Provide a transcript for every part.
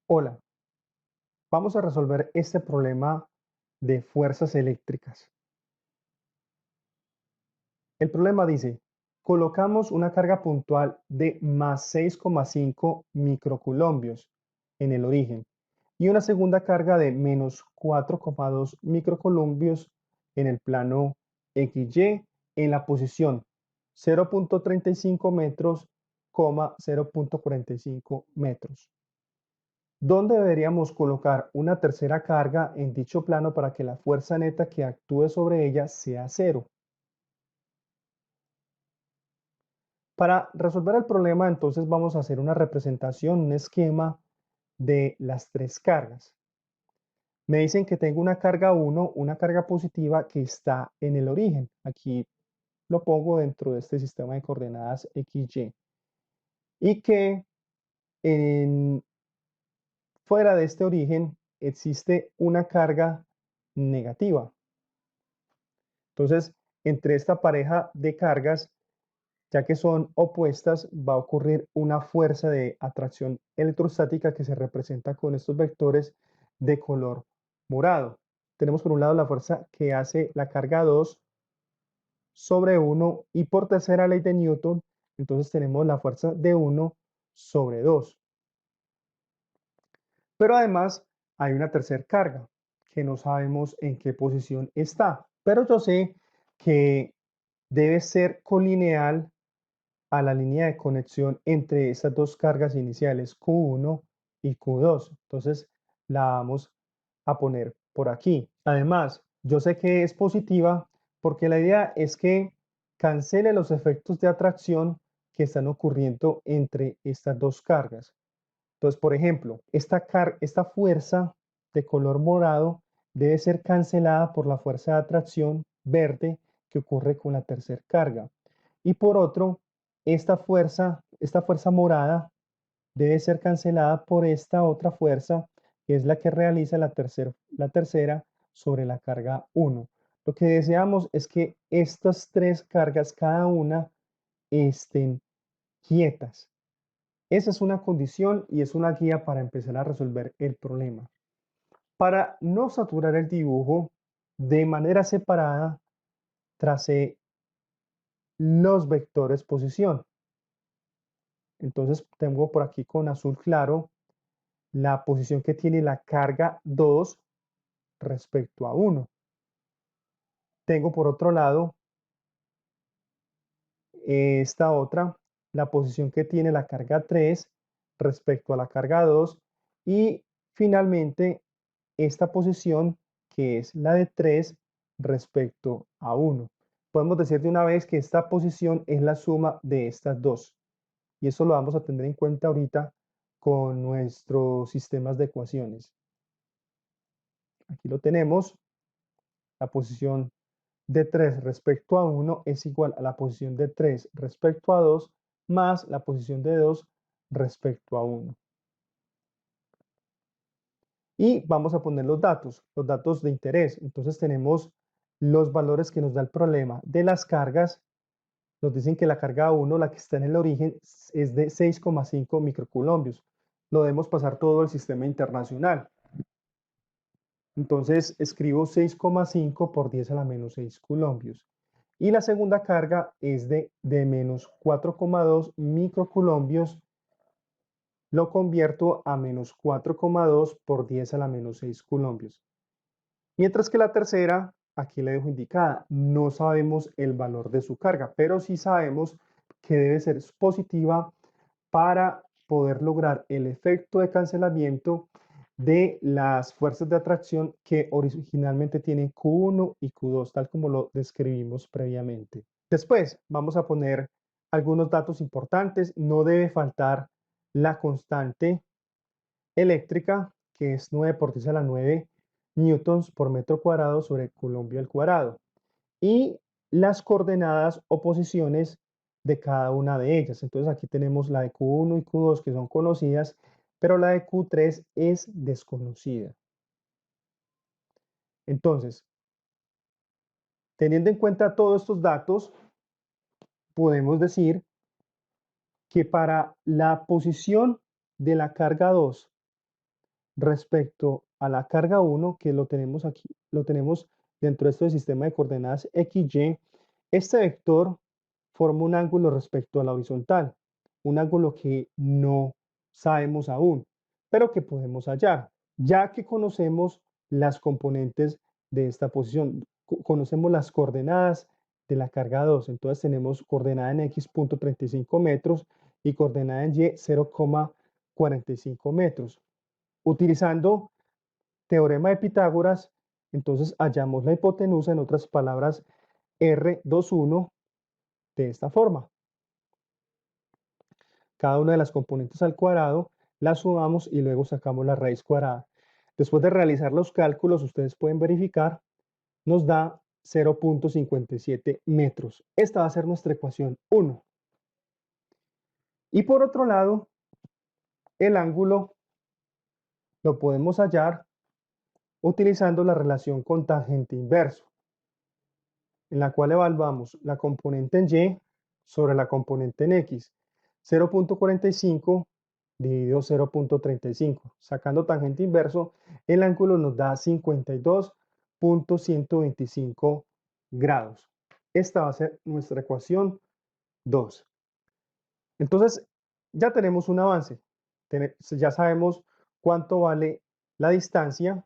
Hola, vamos a resolver este problema de fuerzas eléctricas. El problema dice, colocamos una carga puntual de más 6,5 microcoulombios en el origen y una segunda carga de menos 4,2 microcoulombios en el plano XY en la posición 0,35 metros, 0,45 metros. ¿Dónde deberíamos colocar una tercera carga en dicho plano para que la fuerza neta que actúe sobre ella sea cero? Para resolver el problema, entonces vamos a hacer una representación, un esquema de las tres cargas. Me dicen que tengo una carga 1, una carga positiva que está en el origen. Aquí lo pongo dentro de este sistema de coordenadas XY. Y que en, fuera de este origen existe una carga negativa. Entonces, entre esta pareja de cargas, ya que son opuestas, va a ocurrir una fuerza de atracción electrostática que se representa con estos vectores de color morado. Tenemos por un lado la fuerza que hace la carga 2 sobre 1 y por tercera ley de Newton, entonces tenemos la fuerza de 1 sobre 2. Pero además hay una tercera carga que no sabemos en qué posición está, pero yo sé que debe ser colineal a la línea de conexión entre estas dos cargas iniciales, Q1 y Q2. Entonces la vamos a poner por aquí. Además, yo sé que es positiva porque la idea es que cancele los efectos de atracción que están ocurriendo entre estas dos cargas. Entonces, por ejemplo, esta fuerza de color morado debe ser cancelada por la fuerza de atracción verde que ocurre con la tercera carga. Y por otro, esta fuerza morada debe ser cancelada por esta otra fuerza, que es la que realiza la tercera sobre la carga 1. Lo que deseamos es que estas tres cargas, cada una, estén quietas. Esa es una condición y es una guía para empezar a resolver el problema. Para no saturar el dibujo, de manera separada, tracé los vectores posición. Entonces tengo por aquí con azul claro la posición que tiene la carga 2 respecto a 1. Tengo por otro lado esta otra, la posición que tiene la carga 3 respecto a la carga 2 y finalmente esta posición que es la de 3 respecto a 1. Podemos decir de una vez que esta posición es la suma de estas dos y eso lo vamos a tener en cuenta ahorita con nuestros sistemas de ecuaciones. Aquí lo tenemos, la posición de 3 respecto a 1 es igual a la posición de 3 respecto a 2 más la posición de 2 respecto a 1. Y vamos a poner los datos de interés. Entonces tenemos los valores que nos da el problema de las cargas. Nos dicen que la carga 1, la que está en el origen, es de 6,5 microcoulombios. Lo debemos pasar todo el sistema internacional. Entonces escribo 6,5 por 10 a la menos 6 coulombios. Y la segunda carga es de menos 4,2 microcoulombios. Lo convierto a menos 4,2 por 10 a la menos 6 coulombios. Mientras que la tercera, aquí le dejo indicada, no sabemos el valor de su carga, pero sí sabemos que debe ser positiva para poder lograr el efecto de cancelamiento de las fuerzas de atracción que originalmente tienen Q1 y Q2, tal como lo describimos previamente. Después vamos a poner algunos datos importantes. No debe faltar la constante eléctrica, que es 9 por 10 a la 9 newtons por metro cuadrado sobre Coulomb al cuadrado. Y las coordenadas o posiciones de cada una de ellas. Entonces aquí tenemos la de Q1 y Q2 que son conocidas, pero la de Q3 es desconocida. Entonces, teniendo en cuenta todos estos datos, podemos decir que para la posición de la carga 2 respecto a la carga 1, que lo tenemos aquí, lo tenemos dentro de este sistema de coordenadas XY, este vector forma un ángulo respecto a la horizontal, un ángulo que no sabemos aún, pero que podemos hallar, ya que conocemos las componentes de esta posición, conocemos las coordenadas de la carga 2, entonces tenemos coordenada en X 35 metros y coordenada en Y 0,45 metros. Utilizando teorema de Pitágoras, entonces hallamos la hipotenusa, en otras palabras, R21 de esta forma. Cada una de las componentes al cuadrado la sumamos y luego sacamos la raíz cuadrada. Después de realizar los cálculos, ustedes pueden verificar, nos da 0,57 metros. Esta va a ser nuestra ecuación 1. Y por otro lado, el ángulo lo podemos hallar utilizando la relación con tangente inverso, en la cual evaluamos la componente en Y sobre la componente en X. 0,45 dividido 0,35. Sacando tangente inverso, el ángulo nos da 52,125 grados. Esta va a ser nuestra ecuación 2. Entonces, ya tenemos un avance. Ya sabemos cuánto vale la distancia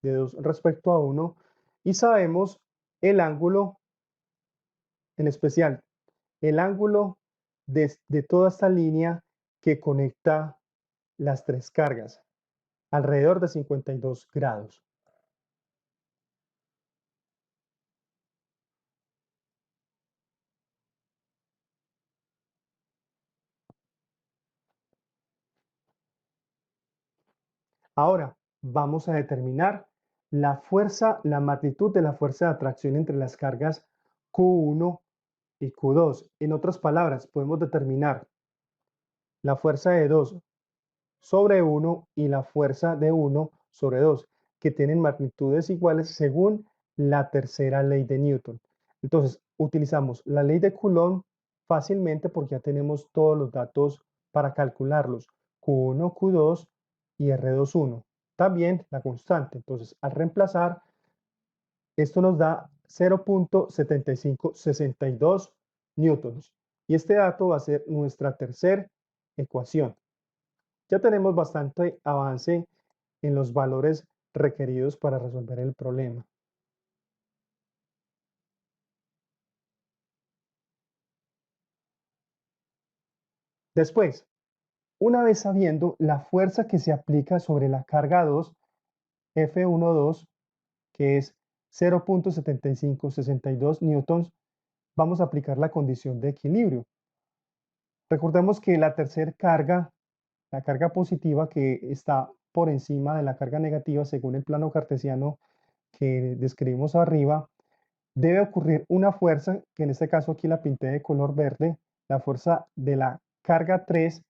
de 2 respecto a 1 y sabemos el ángulo, en especial el ángulo de toda esta línea que conecta las tres cargas, alrededor de 52 grados. Ahora vamos a determinar la fuerza, la magnitud de la fuerza de atracción entre las cargas Q1 y Q2. En otras palabras, podemos determinar la fuerza de 2 sobre 1 y la fuerza de 1 sobre 2, que tienen magnitudes iguales según la tercera ley de Newton. Entonces, utilizamos la ley de Coulomb fácilmente porque ya tenemos todos los datos para calcularlos, Q1, Q2 y R21. También la constante. Entonces, al reemplazar, esto nos da 0,7562 newtons. Y este dato va a ser nuestra tercera ecuación. Ya tenemos bastante avance en los valores requeridos para resolver el problema. Después, una vez sabiendo la fuerza que se aplica sobre la carga 2, F12, que es 0,7562 newtons, vamos a aplicar la condición de equilibrio. Recordemos que la tercera carga, la carga positiva que está por encima de la carga negativa según el plano cartesiano que describimos arriba, debe ocurrir una fuerza, que en este caso aquí la pinté de color verde, la fuerza de la carga 3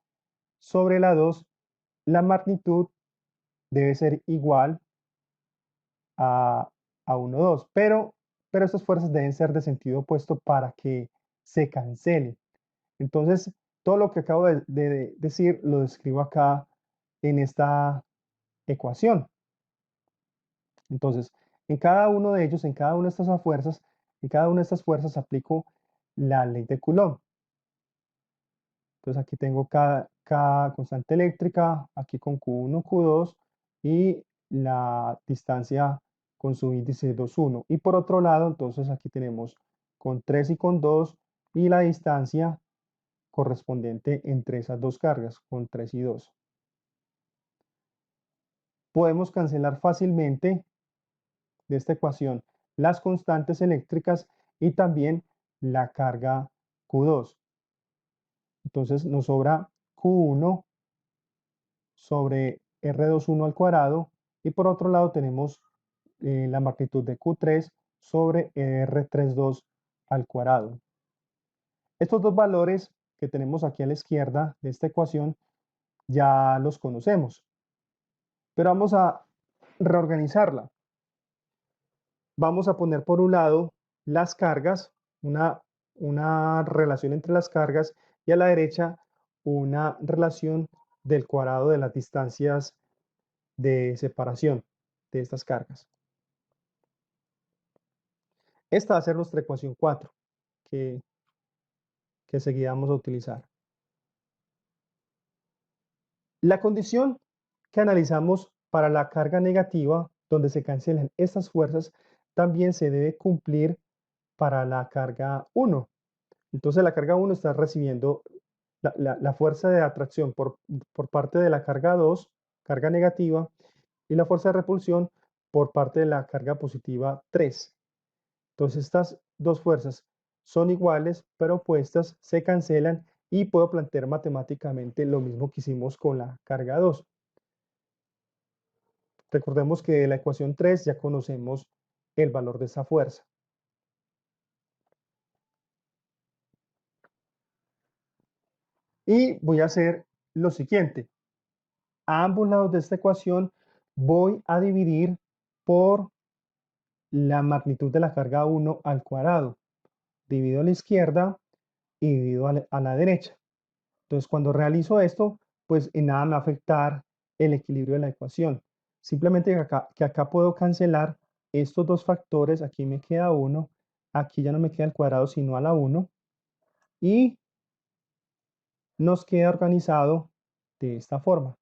sobre la 2, la magnitud debe ser igual a, a 1, 2, pero estas fuerzas deben ser de sentido opuesto para que se cancelen. Entonces, todo lo que acabo de decir lo describo acá en esta ecuación. Entonces, en cada uno de ellos, en cada una de estas fuerzas, en cada una de estas fuerzas aplico la ley de Coulomb. Entonces aquí tengo cada constante eléctrica, aquí con Q1, Q2 y la distancia con su índice 2,1. Y por otro lado, entonces aquí tenemos con 3 y con 2 y la distancia correspondiente entre esas dos cargas, con 3 y 2. Podemos cancelar fácilmente de esta ecuación las constantes eléctricas y también la carga Q2. Entonces nos sobra Q1 sobre R21 al cuadrado y por otro lado tenemos la magnitud de Q3 sobre R32 al cuadrado. Estos dos valores que tenemos aquí a la izquierda de esta ecuación ya los conocemos, pero vamos a reorganizarla. Vamos a poner por un lado las cargas, una relación entre las cargas y a la derecha una relación del cuadrado de las distancias de separación de estas cargas. Esta va a ser nuestra ecuación 4 que, que enseguida vamos a utilizar. La condición que analizamos para la carga negativa, donde se cancelan estas fuerzas, también se debe cumplir para la carga 1. Entonces la carga 1 está recibiendo la fuerza de atracción por parte de la carga 2, carga negativa, y la fuerza de repulsión por parte de la carga positiva 3. Entonces estas dos fuerzas son iguales pero opuestas, se cancelan y puedo plantear matemáticamente lo mismo que hicimos con la carga 2. Recordemos que de la ecuación 3 ya conocemos el valor de esa fuerza. Y voy a hacer lo siguiente. A ambos lados de esta ecuación voy a dividir por la magnitud de la carga 1 al cuadrado. Divido a la izquierda y divido a la derecha. Entonces, cuando realizo esto, pues en nada me va a afectar el equilibrio de la ecuación. Simplemente que acá puedo cancelar estos dos factores. Aquí me queda 1, aquí ya no me queda el cuadrado sino a la 1. Y nos queda organizado de esta forma.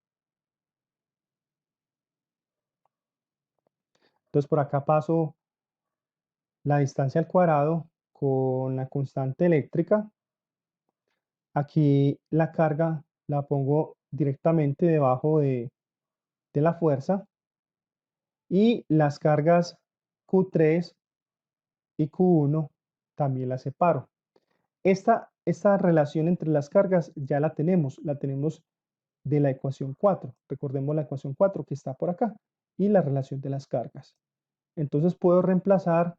Entonces, por acá paso la distancia al cuadrado con la constante eléctrica. Aquí la carga la pongo directamente debajo de la fuerza y las cargas Q3 y Q1 también las separo. Esta relación entre las cargas ya la tenemos de la ecuación 4. Recordemos la ecuación 4 que está por acá y la relación de las cargas. Entonces puedo reemplazar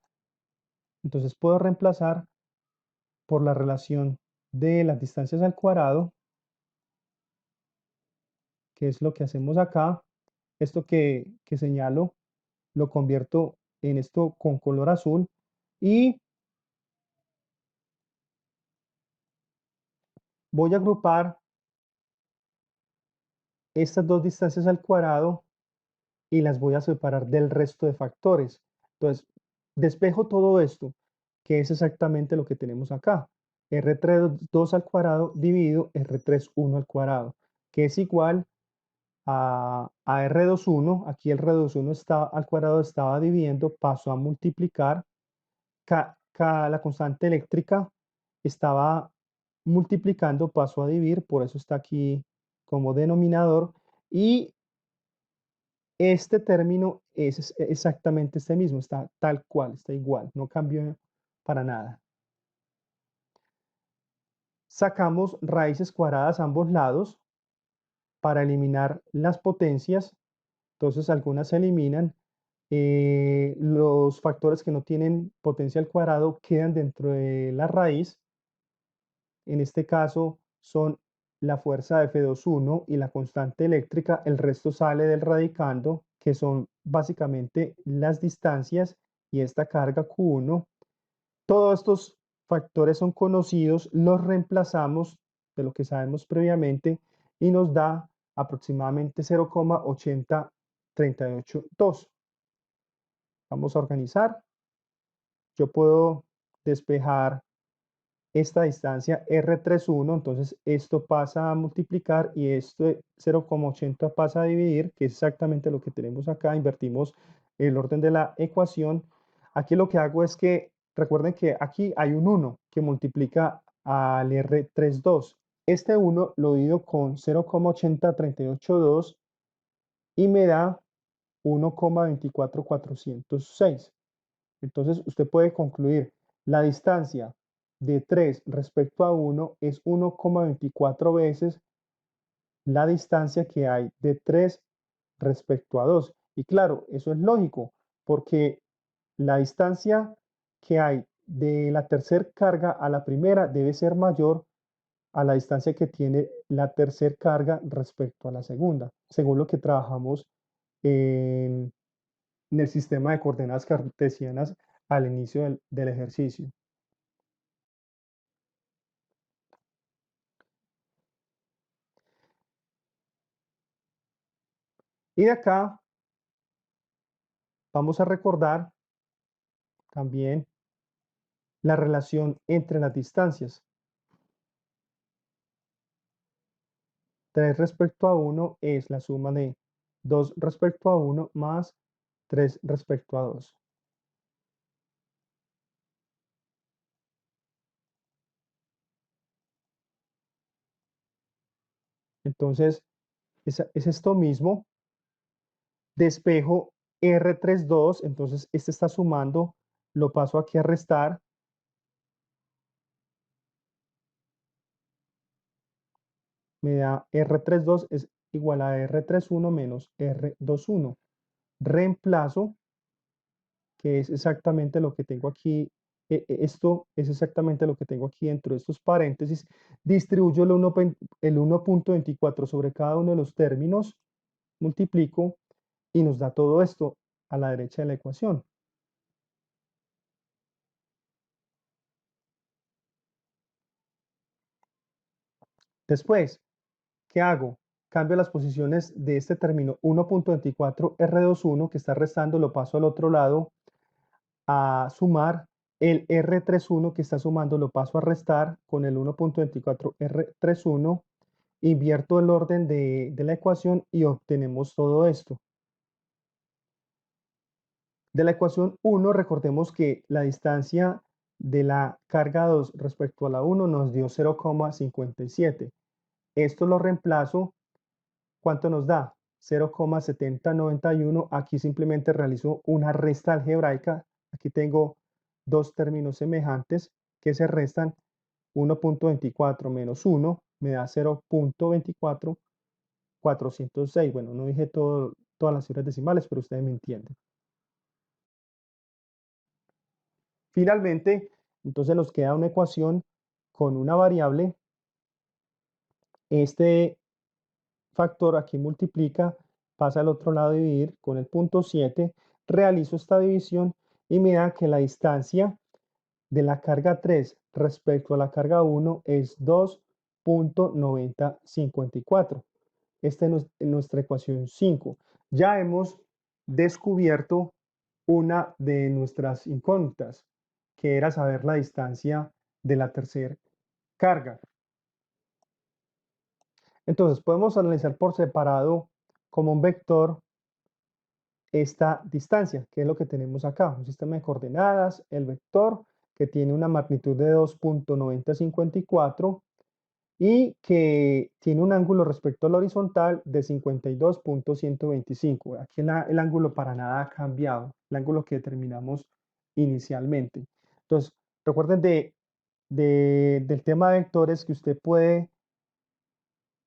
por la relación de las distancias al cuadrado, que es lo que hacemos acá. Esto que señalo lo convierto en esto con color azul y voy a agrupar estas dos distancias al cuadrado y las voy a separar del resto de factores. Entonces, despejo todo esto, que es exactamente lo que tenemos acá. R32 al cuadrado dividido R31 al cuadrado, que es igual a R21. Aquí el R21 está, al cuadrado estaba dividiendo, paso a multiplicar. La constante eléctrica estaba multiplicando, paso a dividir, por eso está aquí como denominador. Y este término es exactamente este mismo, está tal cual, está igual, no cambió para nada. Sacamos raíces cuadradas a ambos lados para eliminar las potencias, entonces algunas se eliminan. Los factores que no tienen potencia al cuadrado quedan dentro de la raíz. En este caso son la fuerza de F21 y la constante eléctrica, el resto sale del radicando, que son básicamente las distancias y esta carga Q1. Todos estos factores son conocidos, los reemplazamos de lo que sabemos previamente y nos da aproximadamente 0,80382. Vamos a organizar. Yo puedo despejar esta distancia R31, entonces esto pasa a multiplicar y esto 0,80 pasa a dividir, que es exactamente lo que tenemos acá. Invertimos el orden de la ecuación. Aquí lo que hago es que, recuerden que aquí hay un 1 que multiplica al R32. Este 1 lo divido con 0,80382 y me da 1,24406. Entonces usted puede concluir la distancia de 3 respecto a 1 es 1,24 veces la distancia que hay de 3 respecto a 2. Y claro, eso es lógico, porque la distancia que hay de la tercera carga a la primera debe ser mayor a la distancia que tiene la tercera carga respecto a la segunda, según lo que trabajamos en, en el sistema de coordenadas cartesianas al inicio del ejercicio. Y de acá vamos a recordar también la relación entre las distancias. 3 respecto a 1 es la suma de 2 respecto a 1 más 3 respecto a 2. Entonces, es esto mismo. Despejo R32, entonces este está sumando, lo paso aquí a restar. Me da R32 es igual a R31 menos R21. Reemplazo, que es exactamente lo que tengo aquí. Esto es exactamente lo que tengo aquí dentro de estos paréntesis. Distribuyo el 1.24 sobre cada uno de los términos, multiplico y nos da todo esto a la derecha de la ecuación. Después, ¿qué hago? Cambio las posiciones de este término 1.24 R21 que está restando, lo paso al otro lado a sumar. El R31 que está sumando lo paso a restar con el 1.24 R31. Invierto el orden de la ecuación y obtenemos todo esto. De la ecuación 1, recordemos que la distancia de la carga 2 respecto a la 1 nos dio 0,57. Esto lo reemplazo. ¿Cuánto nos da? 0,7091. Aquí simplemente realizo una resta algebraica. Aquí tengo dos términos semejantes que se restan. 1.24 menos 1 me da 0.24406. Bueno, no dije todas las cifras decimales, pero ustedes me entienden. Finalmente, entonces nos queda una ecuación con una variable. Este factor aquí multiplica, pasa al otro lado a dividir con el punto 7, realizo esta división y me da que la distancia de la carga 3 respecto a la carga 1 es 2.9054. Esta es nuestra ecuación 5. Ya hemos descubierto una de nuestras incógnitas, que era saber la distancia de la tercera carga. Entonces, podemos analizar por separado como un vector esta distancia, que es lo que tenemos acá, un sistema de coordenadas, el vector que tiene una magnitud de 2.9054 y que tiene un ángulo respecto al horizontal de 52.125. Aquí el ángulo para nada ha cambiado, el ángulo que determinamos inicialmente. Entonces, recuerden del tema de vectores que usted puede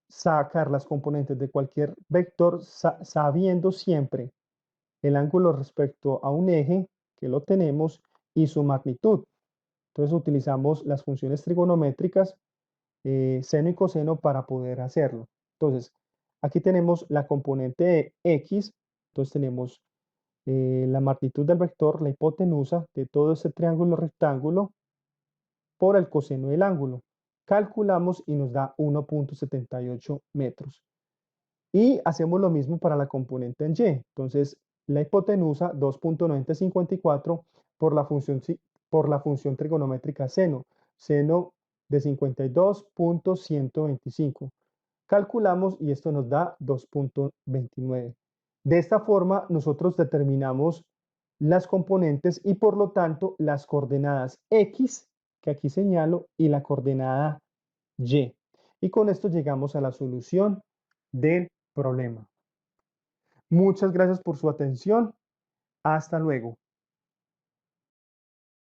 sacar las componentes de cualquier vector sabiendo siempre el ángulo respecto a un eje, que lo tenemos, y su magnitud. Entonces utilizamos las funciones trigonométricas, seno y coseno, para poder hacerlo. Entonces, aquí tenemos la componente de x, entonces tenemos la magnitud del vector, la hipotenusa de todo este triángulo rectángulo, por el coseno del ángulo. Calculamos y nos da 1.78 metros. Y hacemos lo mismo para la componente en y. Entonces, la hipotenusa 2.9054 por la función trigonométrica seno. Seno de 52.125. Calculamos y esto nos da 2.29. De esta forma, nosotros determinamos las componentes y por lo tanto las coordenadas x, que aquí señalo, y la coordenada y. Y con esto llegamos a la solución del problema. Muchas gracias por su atención. Hasta luego.